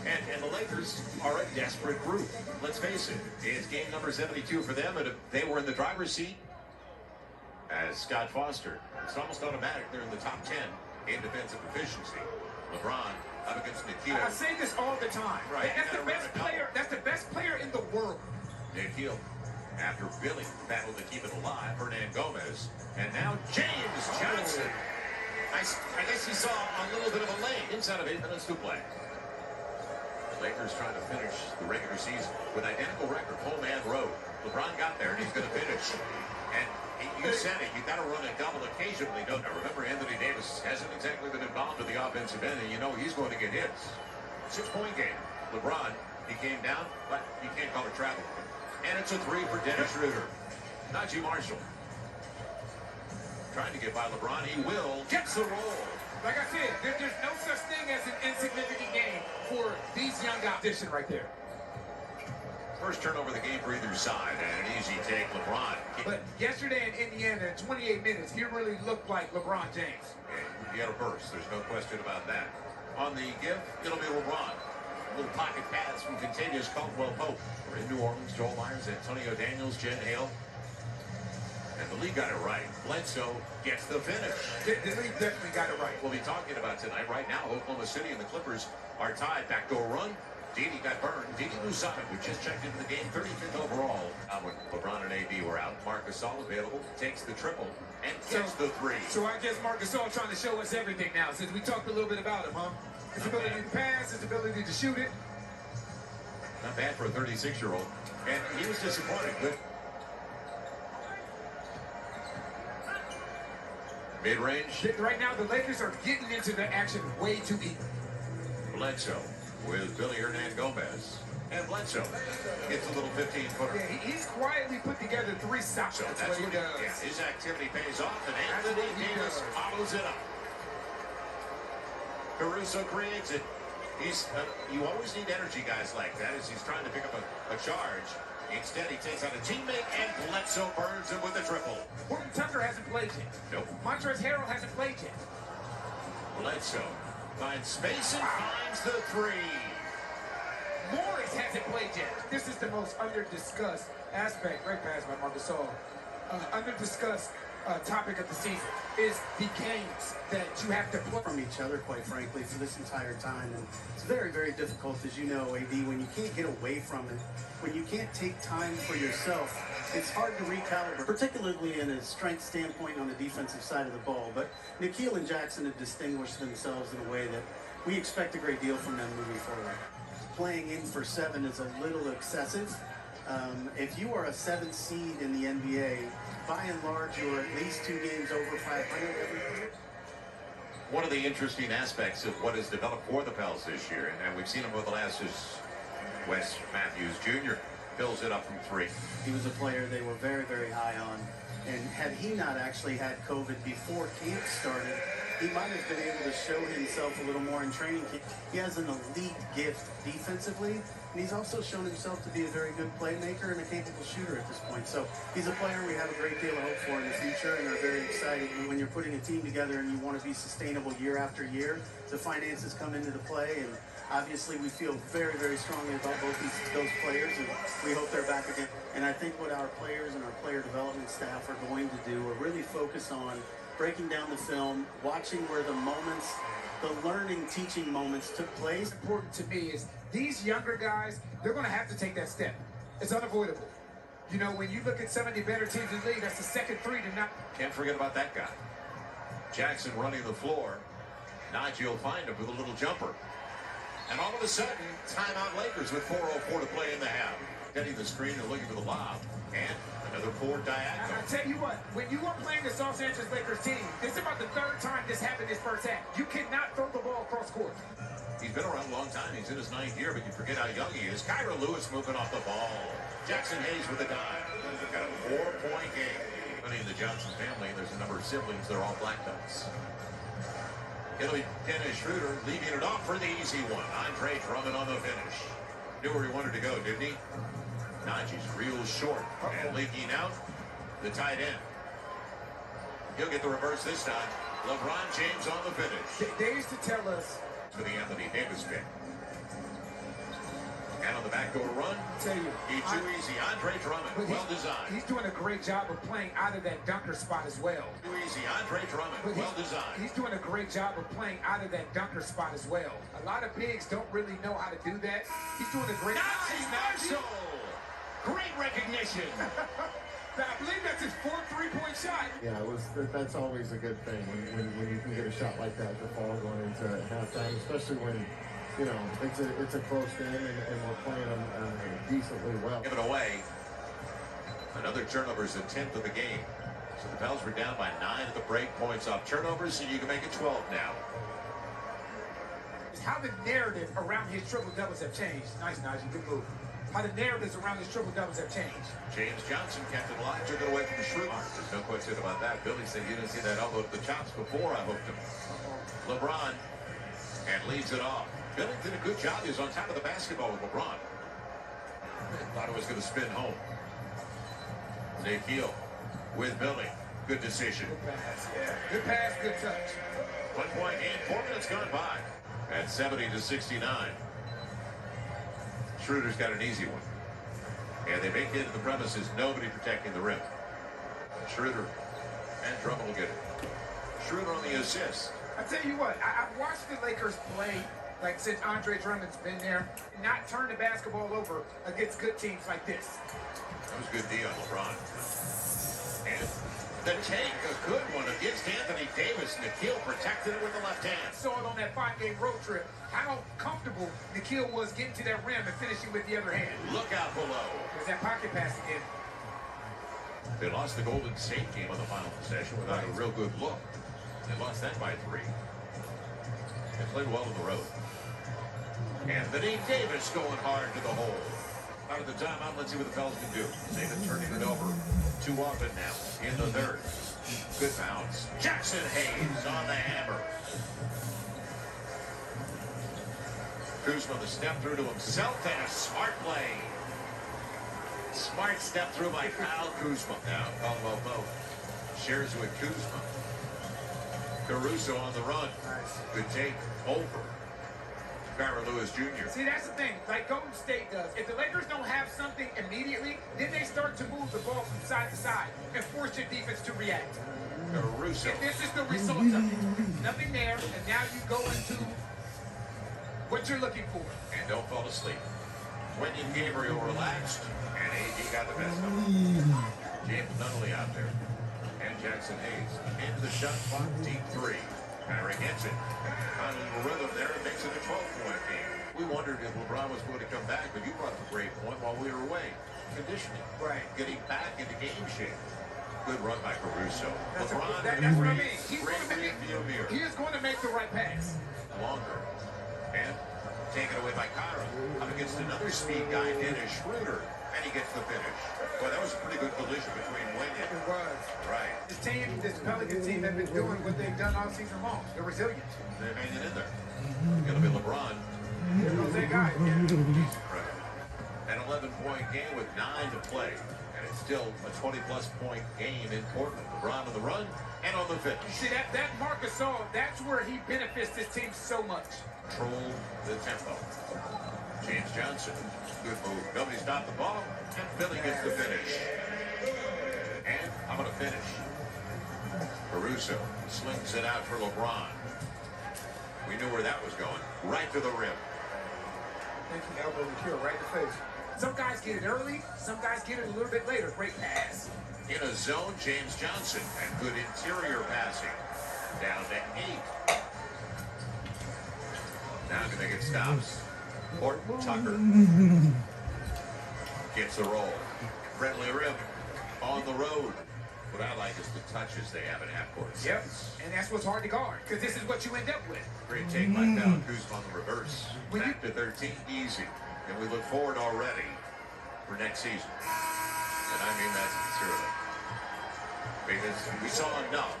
And the Lakers are a desperate group. Let's face it, it's game number 72 for them, and if they were in the driver's seat as Scott Foster, it's almost automatic they're in the top 10 in defensive efficiency. LeBron up against Nikhil. I say this all the time. Right, That's the best player. That's the best player in the world. Nikhil, after Billy battled to keep it alive, Hernan Gomez, and now James Johnson. I guess he saw a little bit of a lane inside of 8 minutes to play. Lakers trying to finish the regular season with identical record, home and road. LeBron got there, and he's going to finish. And you said it, you got to run a double occasionally, don't you? Remember, Anthony Davis hasn't exactly been involved in the offensive end, and you know he's going to get hits. 6-point game. LeBron, he came down, but you can't call it travel. And it's a 3 for Dennis Schroeder. Najee Marshall trying to get by LeBron. He will. Gets the roll. Like I said, there's no such thing as an insignificant game for these young guys. Right there. First turnover of the game for either side, and an easy take, LeBron. But yesterday in Indiana, in 28 minutes, he really looked like LeBron James. And he had a burst. There's no question about that. On the give, it'll be LeBron. Little pocket pass from Contagious Caldwell Pope. We're in New Orleans. Joel Myers, Antonio Daniels, Jen Hale. And the league got it right. Bledsoe gets the finish. The league definitely got it right. We'll be talking about tonight. Right now, Oklahoma City and the Clippers are tied. Backdoor run. Didi got burned. Didi Lusana, who just checked into the game, 35th overall. When LeBron and AD were out, Marc Gasol available, takes the triple, and gets the 3. So I guess Marc Gasol trying to show us everything now, since we talked a little bit about him, huh? His ability to pass, his ability to shoot it. Not bad for a 36-year-old. And he was disappointed with mid-range. Right now, the Lakers are getting into the action way too eager. Bledsoe with Billy Hernan Gomez. And Bledsoe gets a little 15-footer. Yeah, he's quietly put together 3 stops. So that's what he does. Yeah, his activity pays off, and Anthony Davis follows it up. Caruso creates it. You always need energy guys like that as he's trying to pick up a charge. Instead, he takes out a teammate, and Bledsoe burns him with a triple. Horton Tucker hasn't played yet. Nope. Montrezl Harrell hasn't played yet. Bledsoe finds space and finds the 3. Morris hasn't played yet. This is the most under-discussed aspect. Great pass by Marc Gasol. Under-discussed topic of the season is the games that you have to play from each other, quite frankly, for this entire time. And it's very, very difficult, as you know, AD, when you can't get away from it, when you can't take time for yourself, it's hard to recalibrate, particularly in a strength standpoint on the defensive side of the ball. But Nikhil and Jackson have distinguished themselves in a way that we expect a great deal from them moving forward. Playing in for 7 is a little excessive. If you are a 7th seed in the NBA, by and large, you're at least 2 games over 500 every year. One of the interesting aspects of what has developed for the Pels this year, and we've seen him over the last, is Wes Matthews Jr. fills it up from 3. He was a player they were very, very high on. And had he not actually had COVID before camp started, he might have been able to show himself a little more in training camp. He has an elite gift defensively, and he's also shown himself to be a very good playmaker and a capable shooter at this point. So he's a player we have a great deal of hope for in the future and are very excited. When you're putting a team together and you want to be sustainable year after year, the finances come into the play, and obviously we feel very, very strongly about both those players, and we hope they're back again. And I think what our players and our player development staff are going to do are really focus on breaking down the film, watching where the moments, the learning, teaching moments took place. What's important to me is these younger guys, they're going to have to take that step. It's unavoidable. You know, when you look at some of the better teams in the league, that's the second 3 to not. Can't forget about that guy. Jackson running the floor. Najee will find him with a little jumper. And all of a sudden, timeout Lakers with 4:04 to play in the half. Getting the screen and looking for the lob. And another 4 diagonal. I tell you what, when you are playing this Los Angeles Lakers team, this is about the 3rd time this happened this first half. You cannot throw the ball across court. He's been around a long time. He's in his 9th year, but you forget how young he is. Kyra Lewis moving off the ball. Jackson Hayes with a dime. Got a 4-point game. In the Johnson family, there's a number of siblings that are all black belts. It'll be Dennis Schroeder leaving it off for the easy one. Andre Drummond on the finish. Knew where he wanted to go, didn't he? Najee's real short and leaking out the tight end. He'll get the reverse this time. LeBron James on the finish. They used to tell us for the Anthony Davis pick. backdoor run. I tell you, Too easy. Andre Drummond, but well designed. he's doing a great job of playing out of that dunker spot as well. Too easy. Andre Drummond, But well designed. he's doing a great job of playing out of that dunker spot as well. A lot of bigs don't really know how to do that. He's doing a great Nice, Marshall! Great recognition. I believe that's his fourth three-point shot. Yeah, that's always a good thing when you can get a shot like that to fall going into halftime, especially when, you know, it's a close game and we're playing them decently well. Give it away. Another turnover is the 10th of the game. So the Pels were down by 9 at the break. Points off turnovers, and you can make it 12 now. It's how the narrative around his triple-doubles have changed. Nice, Najee, good move. How the narratives around his triple-doubles have changed. James Johnson kept it alive, took it away from the Schroeder. There's no question about that. Billy said you didn't see that elbow to the chops before I hooked him. LeBron, and leads it off. Billy did a good job. He was on top of the basketball with LeBron. Thought it was going to spin home. Nikhil with Billy. Good decision. Good pass, yeah. Good pass, good touch. 1 point game, 4 minutes gone by. At 70-69. Schroeder's got an easy one. And they make it into the premises, nobody protecting the rim. Schroeder and Drummond will get it. Schroeder on the assist. I tell you what, I've watched the Lakers play, like since Andre Drummond's been there, not turn the basketball over against good teams like this. That was a good D on LeBron. And the take, a good one against Anthony Davis. Nikhil protected it with the left hand. Saw it on that 5-game road trip, how comfortable Nikhil was getting to that rim and finishing with the other hand. Look out below. There's that pocket pass again. They lost the Golden State game on the final possession without a real good look. They lost that by 3. They played well on the road. Anthony Davis going hard to the hole. Out of the timeout, let's see what the Pels can do. Davis turning it over too often now in the third. Good bounce. Jackson Hayes on the hammer. Kuzma the step through to himself and a smart play. Smart step through by Kyle Kuzma. Now Caldwell Pope shares with Kuzma. Caruso on the run. Good take over. Kyra Lewis Jr. See, that's the thing, like Golden State does. If the Lakers don't have something immediately, then they start to move the ball from side to side and force your defense to react. Caruso. And this is the result of it. Nothing there, and now you go into what you're looking for. And don't fall asleep. Wendy Gabriel relaxed, and AD got the best of him. James Nunnally out there. And Jackson Hayes into the shot clock, deep 3. Kyrie gets it. On a rhythm there, it makes it a 12-point game. We wondered if LeBron was going to come back, but you brought up a great point while we were away. Conditioning. Right. Getting back into game shape. Good run by Caruso. That's LeBron what I mean. He is going to make the right pass. Longer. And taken away by Kyra. Up against another speed guy, Dennis Schroeder. And he gets the finish. Boy, that was a pretty good collision between Wing and... It was. Right. This team, this Pelican team, have been doing what they've done all season long. They're resilient. They're hanging in there. It's going to be LeBron. There goes that guy. Right. An 11-point game with 9 to play. And it's still a 20-plus point game in Portland. LeBron on the run and on the finish. See, that Marc Gasol, that's where he benefits this team so much. Control the tempo. James Johnson, good move. Nobody stopped the ball, and Billy gets the finish. And I'm going to finish. Caruso slings it out for LeBron. We knew where that was going. Right to the rim. Thank you, elbow to kill right in the face. Some guys get it early, some guys get it a little bit later. Great pass. In a zone, James Johnson, and good interior passing. Down to 8. Now can they get stops? Horton Tucker gets the roll. Friendly rim on the road. What I like is the touches they have in half-court. Yep, and that's what's hard to guard, because this is what you end up with. Great take by Kyle Kuzma on the reverse. Back to 13, easy. And we look forward already for next season. And I mean that sincerely. Because we saw enough